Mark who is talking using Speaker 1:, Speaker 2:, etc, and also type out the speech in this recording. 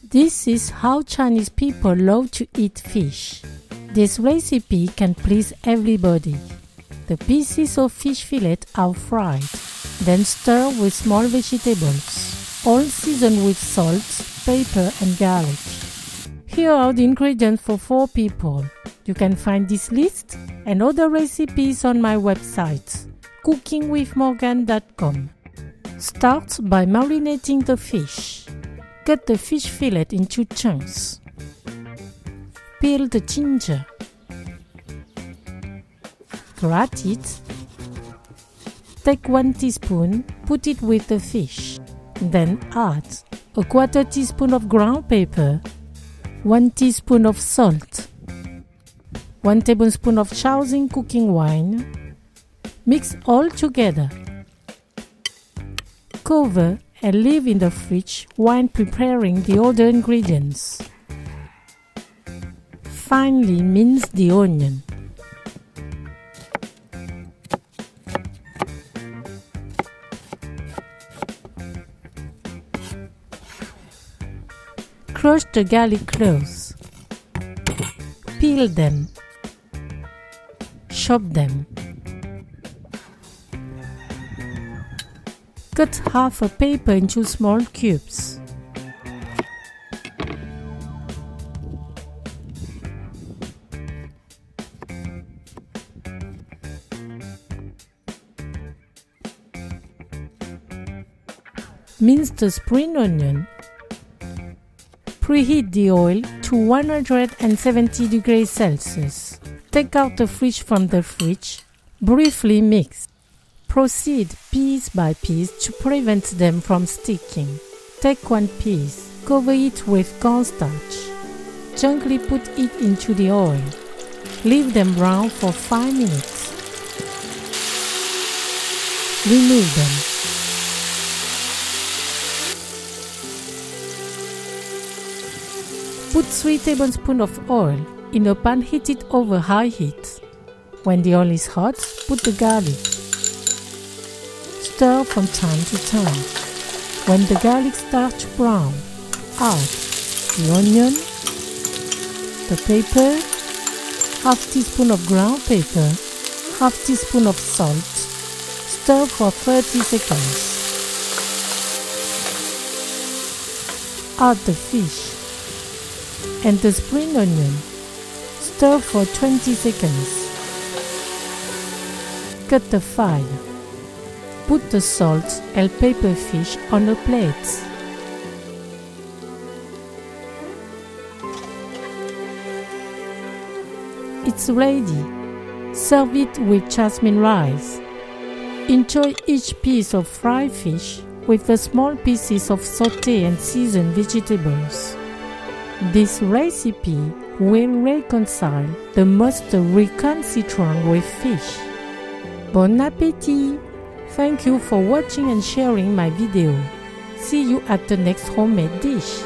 Speaker 1: This is how Chinese people love to eat fish. This recipe can please everybody. The pieces of fish fillet are fried, then stir with small vegetables, all seasoned with salt, pepper and garlic. Here are the ingredients for 4 people. You can find this list and other recipes on my website, cookingwithmorgane.com. Start by marinating the fish. Cut the fish fillet into chunks. Peel the ginger. Grate it. Take 1 teaspoon, put it with the fish. Then add a 1/4 teaspoon of ground pepper, 1 teaspoon of salt, 1 tablespoon of Shaoxing cooking wine. Mix all together. Cover and leave in the fridge while preparing the other ingredients. Finely mince the onion. Crush the garlic cloves. Peel them. Chop them. Cut half a pepper into small cubes. Mince the spring onion. Preheat the oil to 170 degrees Celsius. Take out the fish from the fridge. Briefly mix. Proceed piece by piece to prevent them from sticking. Take 1 piece, cover it with cornstarch. Gently put it into the oil. Leave them brown for 5 minutes. Remove them. Put 3 tablespoons of oil in a pan heated over high heat. When the oil is hot, put the garlic. Stir from time to time. When the garlic starts to brown, add the onion, the pepper, half teaspoon of ground pepper, half teaspoon of salt. Stir for 30 seconds. Add the fish and the spring onion. Stir for 20 seconds. Cut the file. Put the salt and pepper fish on a plate. It's ready. Serve it with jasmine rice. Enjoy each piece of fried fish with the small pieces of sauté and seasoned vegetables. This recipe will reconcile the most recalcitrant with fish. Bon appétit! Thank you for watching and sharing my video. See you at the next homemade dish.